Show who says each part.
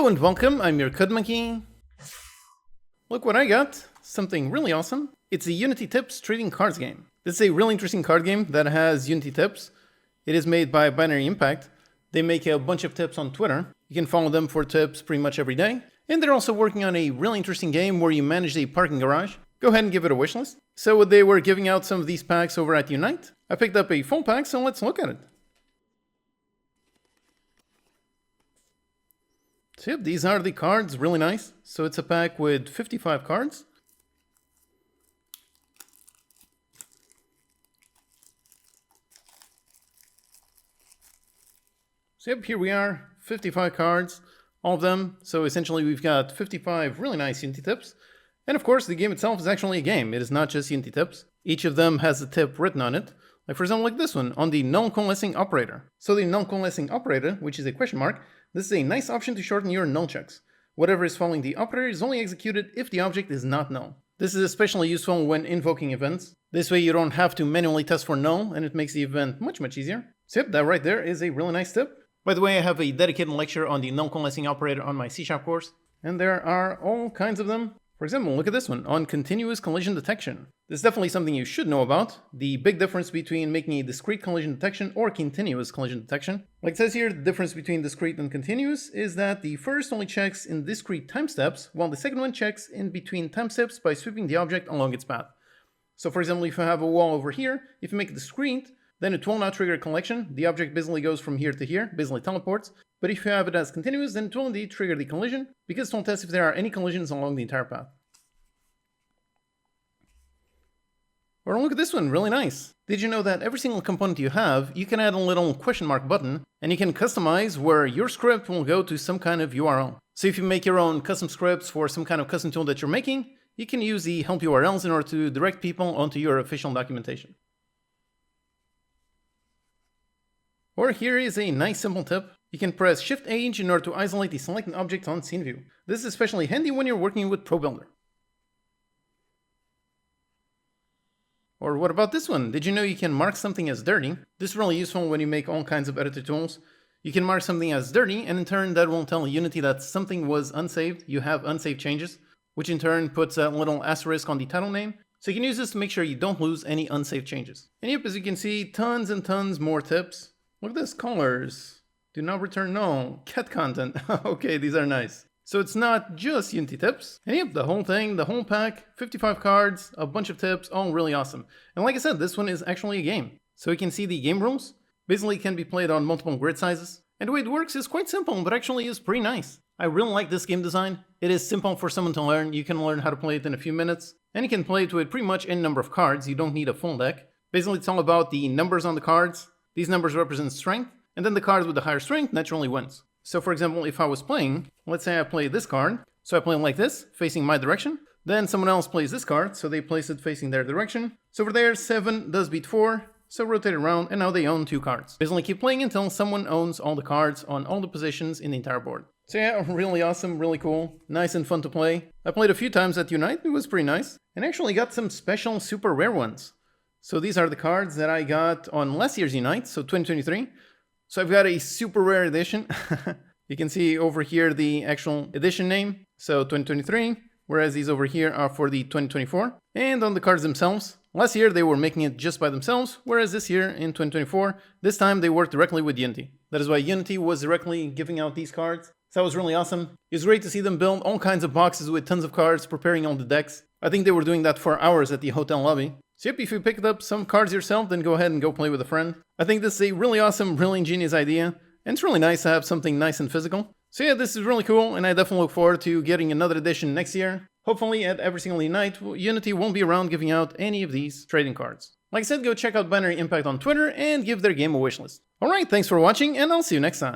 Speaker 1: Hello and welcome, I'm your Code Monkey. Look what I got, something really awesome. It's a Unity Tips trading cards game. This is a really interesting card game that has Unity Tips. It is made by Binary Impact. They make a bunch of tips on Twitter. You can follow them for tips pretty much every day. And they're also working on a really interesting game where you manage a parking garage. Go ahead and give it a wishlist. So they were giving out some of these packs over at Unite. I picked up a full pack, so let's look at it. So yep, these are the cards, really nice. So it's a pack with 55 cards. So yep, here we are, 55 cards, all of them. So essentially we've got 55 really nice Unity tips. And of course the game itself is actually a game, it is not just Unity tips. Each of them has a tip written on it. Like for example like this one, on the null coalescing operator. So the null coalescing operator, which is a question mark, this is a nice option to shorten your null checks. Whatever is following the operator is only executed if the object is not null. This is especially useful when invoking events. This way you don't have to manually test for null and it makes the event much easier. So yep, that right there is a really nice tip. By the way, I have a dedicated lecture on the null coalescing operator on my C# course. And there are all kinds of them. For example, look at this one, on continuous collision detection. This is definitely something you should know about. The big difference between making a discrete collision detection or continuous collision detection. Like it says here, the difference between discrete and continuous is that the first only checks in discrete time steps, while the second one checks in between time steps by sweeping the object along its path. So for example, if you have a wall over here, if you make it discrete, then it will not trigger a collection. The object basically goes from here to here, basically teleports. But if you have it as continuous, then it will indeed trigger the collision, because it will test if there are any collisions along the entire path. Or look at this one, really nice. Did you know that every single component you have, you can add a little question mark button, and you can customize where your script will go to some kind of URL. So if you make your own custom scripts for some kind of custom tool that you're making, you can use the help URLs in order to direct people onto your official documentation. Or here is a nice simple tip. You can press Shift-H in order to isolate the selected object on scene view. This is especially handy when you're working with ProBuilder. Or what about this one? Did you know you can mark something as dirty? This is really useful when you make all kinds of editor tools. You can mark something as dirty, and in turn that will tell Unity that something was unsaved. You have unsaved changes, which in turn puts a little asterisk on the title name. So you can use this to make sure you don't lose any unsaved changes. And yep, as you can see, tons and tons more tips. Look at this, colors. Do not return null. Cat content. Okay, these are nice. So it's not just Unity tips. And yep, the whole thing, the whole pack, 55 cards, a bunch of tips, all really awesome. And like I said, this one is actually a game. So you can see the game rules. Basically, it can be played on multiple grid sizes. And the way it works is quite simple, but actually is pretty nice. I really like this game design. It is simple for someone to learn. You can learn how to play it in a few minutes. And you can play it with pretty much any number of cards. You don't need a full deck. Basically, it's all about the numbers on the cards. These numbers represent strength, and then the card with the higher strength naturally wins. So for example, if I was playing, let's say I play this card, so I play it like this, facing my direction, then someone else plays this card, so they place it facing their direction. So over there, 7 does beat 4, so rotate it around, and now they own 2 cards. Basically keep playing until someone owns all the cards on all the positions in the entire board. So yeah, really awesome, really cool, nice and fun to play. I played a few times at Unite, it was pretty nice, and actually got some special super rare ones. So these are the cards that I got on last year's Unite, so 2023. So I've got a super rare edition. You can see over here the actual edition name, so 2023, whereas these over here are for the 2024. And on the cards themselves, last year they were making it just by themselves, whereas this year in 2024, this time they worked directly with Unity. That is why Unity was directly giving out these cards. So that was really awesome. It was great to see them build all kinds of boxes with tons of cards, preparing all the decks. I think they were doing that for hours at the hotel lobby. So yep, if you picked up some cards yourself, then go ahead and go play with a friend. I think this is a really awesome, really ingenious idea, and it's really nice to have something nice and physical. So yeah, this is really cool, and I definitely look forward to getting another edition next year. Hopefully at every single Unite, Unity won't be around giving out any of these trading cards. Like I said, go check out Binary Impact on Twitter and give their game a wishlist. Alright, thanks for watching, and I'll see you next time.